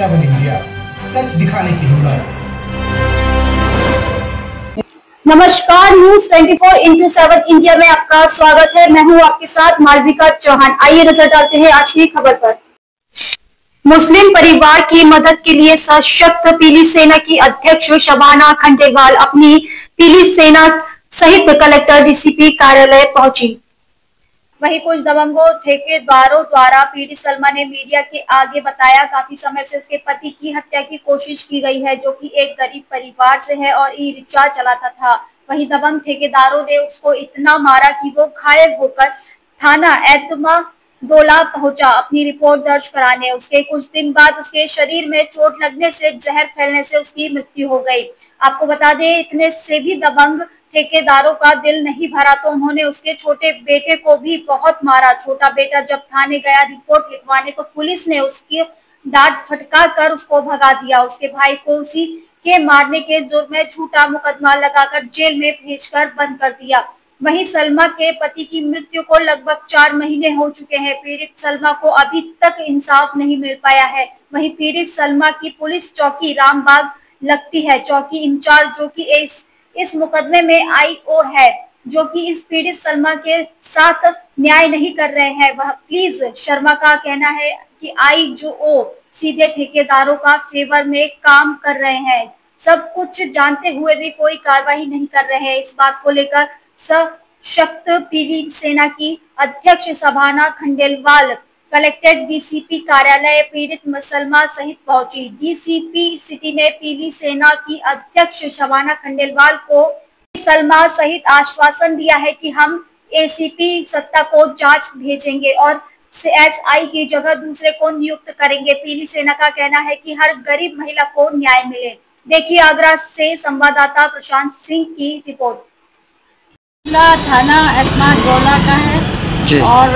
7 India, सच दिखाने की हिम्मत। नमस्कार, न्यूज 24x7 इंडिया में आपका स्वागत है। मैं हूं आपके साथ मालविका चौहान। आइए नजर डालते हैं आज की खबर पर। मुस्लिम परिवार की मदद के लिए सशक्त पीली सेना की अध्यक्ष शबाना खंडेलवाल अपनी पीली सेना सहित कलेक्टर डीसीपी कार्यालय पहुंची। वहीं कुछ दबंगों ठेकेदारों द्वारा पीड़ित सलमा ने मीडिया के आगे बताया, काफी समय से उसके पति की हत्या की कोशिश की गई है, जो कि एक गरीब परिवार से है और ई रिक्शा चलाता था। वहीं दबंग ठेकेदारों ने उसको इतना मारा कि वो घायल होकर थाना एतमादोला पहुंचा अपनी रिपोर्ट दर्ज कराने। उसके कुछ दिन बाद उसके शरीर में चोट लगने से जहर फैलने से उसकी मृत्यु हो गई। आपको बता दें, इतने से भी दबंग ठेकेदारों का दिल नहीं भरा तो उन्होंने उसके छोटे बेटे को भी बहुत मारा। छोटा बेटा जब थाने गया रिपोर्ट लिखवाने तो पुलिस ने उसकी डांट फटका कर उसको भगा दिया। उसके भाई को उसी के मारने के जुर्म में झूठा मुकदमा लगाकर जेल में भेजकर बंद कर दिया। वहीं सलमा के पति की मृत्यु को लगभग 4 महीने हो चुके हैं। पीड़ित सलमा को अभी तक इंसाफ नहीं मिल पाया है। वहीं पीड़ित सलमा की पुलिस चौकी रामबाग लगती है। चौकी इंचार्ज जो कि इस मुकदमे में आईओ है, जो कि इस पीड़ित सलमा के साथ न्याय नहीं कर रहे हैं। वह प्लीज शर्मा का कहना है कि आईओ सीधे ठेकेदारों का फेवर में काम कर रहे हैं। सब कुछ जानते हुए भी कोई कार्रवाई नहीं कर रहे हैं। इस बात को लेकर सशक्त पीली सेना की अध्यक्ष शबाना खंडेलवाल कलेक्टेड डीसीपी कार्यालय पीड़ित सलमा सहित पहुंची। डीसीपी सिटी ने पीली सेना की अध्यक्ष शबाना खंडेलवाल को सलमा सहित आश्वासन दिया है कि हम एसीपी सत्ता को जांच भेजेंगे और एसआई की जगह दूसरे को नियुक्त करेंगे। पीली सेना का कहना है कि हर गरीब महिला को न्याय मिले। देखिए आगरा से संवाददाता प्रशांत सिंह की रिपोर्ट। थाना एतमादोला का है और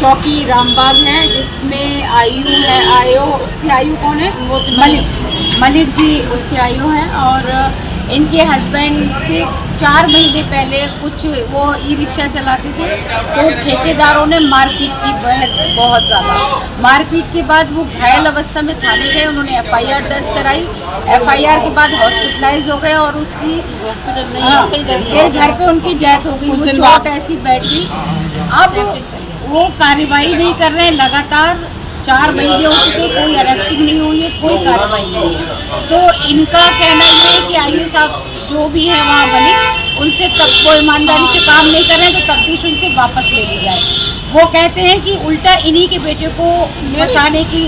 चौकी रामबाग है, जिसमें आयु है। आयु उसकी आयु कौन है? मलिक जी उसके आयु है। और इनके हस्बैंड से 4 महीने पहले कुछ वो ई रिक्शा चलाते थे तो ठेकेदारों ने मारपीट की, बहुत ज़्यादा मारपीट के बाद वो घायल अवस्था में थाने गए। उन्होंने एफआईआर दर्ज कराई। एफआईआर के बाद हॉस्पिटलाइज हो गए और उसकी फिर घर पे उनकी डेथ हो गई। वो चोट ऐसी बैठ गई। अब वो कार्रवाई नहीं कर रहे हैं। लगातार 4 महीने हो चुके, कोई अरेस्टिंग नहीं हुई है, कोई कार्रवाई नहीं है। तो इनका कहना ये है कि आयु साहब जो भी है वहाँ मलिक, उनसे तब वो ईमानदारी से काम नहीं कर रहे हैं तो तफ्तीश उनसे वापस ले ली जाए। वो कहते हैं कि उल्टा इन्हीं के बेटे को फंसाने की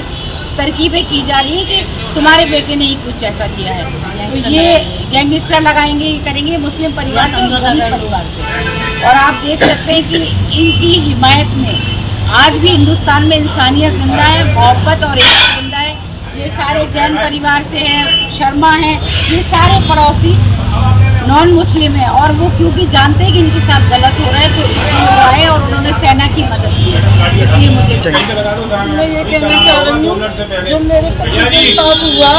तरकीबें की जा रही है कि तुम्हारे बेटे ने ही कुछ ऐसा किया है। तो ये गैंगस्टर लगाएंगे, ये करेंगे मुस्लिम परिवार से। और आप देख सकते हैं कि इनकी हिमायत में आज भी हिंदुस्तान में इंसानियत जिंदा है, मोहब्बत और एकता जिंदा है। ये सारे जैन परिवार से हैं, शर्मा हैं, ये सारे पड़ोसी नॉन मुस्लिम है और वो क्योंकि जानते हैं कि इनके साथ गलत हो रहा है तो इसलिए वो आए और उन्होंने सेना की मदद की है। इसलिए मुझे मैं ये कहना चाह रही हूँ, जो मेरे पति के साथ हुआ,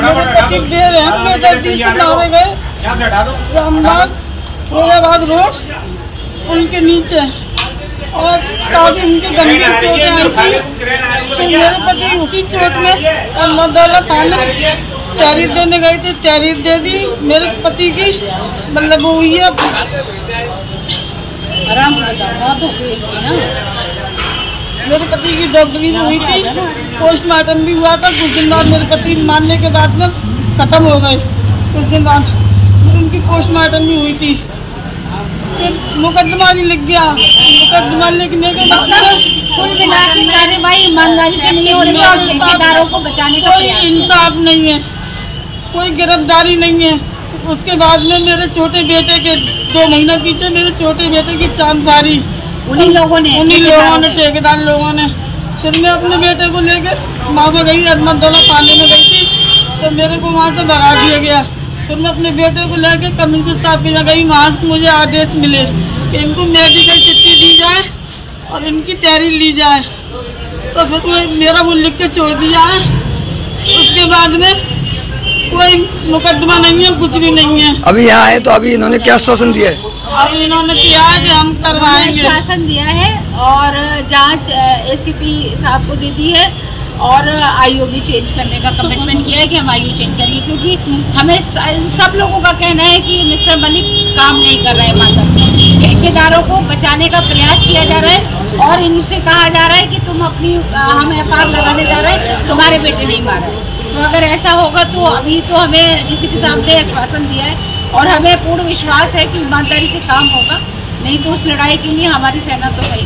मेरे पति बेरहम बेदर्दी से मारे गए रामबाग फिरोजाबाद रोड पुल के नीचे और काफी उनके गंभीर चोटें आई थी। तो मेरे पति उसी चोट में एतमादोला थाने तहरीर देने गई थी, तहरीर दे दी। मेरे पति की मतलब हुई है आराम से बताओ ना। मेरे पति की डॉक्टरी भी हुई थी, पोस्टमार्टम भी हुआ था। कुछ दिन बाद मेरे पति मारने के बाद में खत्म हो गए। कुछ दिन बाद फिर उनकी पोस्टमार्टम भी हुई थी। फिर मुकदमा भी लिख गया। मुकदमा लिखने के बाद कुल मिला के कार्रवाई ईमानदारी से नहीं हो रही है और ठेकेदारों को बचाने का कोई इंसाफ नहीं है, कोई गिरफ्तारी नहीं है। उसके बाद में मेरे छोटे बेटे के 2 महीना पीछे मेरे छोटे बेटे की चांद फारी उन्हीं लोगों ने ठेकेदार लोगों ने। फिर मैं अपने बेटे को लेकर वहाँ पर गई, एतमादोला थाने में गई थी तो मेरे को वहाँ से भगा दिया गया। फिर मैं अपने बेटे को लेकर कमिश्नर साहब के यहाँ गई। वहाँ से मुझे आदेश मिले कि इनको मेडिकल चिट्ठी दी जाए और इनकी तहरीर ली जाए। तो फिर मेरा वो लिख के छोड़ दिया है। उसके बाद में कोई मुकदमा नहीं है, कुछ भी नहीं है। अभी यहाँ आए तो अभी इन्होंने क्या आश्वासन दिया है? अब इन्होंने किया है कि हम करवाएंगे, आश्वासन दिया है और जांच एसीपी साहब को दे दी है और आईओ भी चेंज करने का कमिटमेंट किया है कि हम आईओ चेंज करेंगे, क्योंकि हमें सब लोगों का कहना है कि मिस्टर मलिक काम नहीं कर रहे हैं माता। ठेकेदारों को बचाने का प्रयास किया जा रहा है और इनसे कहा जा रहा है कि तुम अपनी हम एफआईआर लगाने जा रहे हैं, तुम्हारे बेटे नहीं मारे। तो अगर ऐसा होगा तो अभी तो हमें डीसीपी साहब ने आश्वासन दिया है और हमें पूर्ण विश्वास है कि ईमानदारी से काम होगा, नहीं तो उस लड़ाई के लिए हमारी सेना तो है।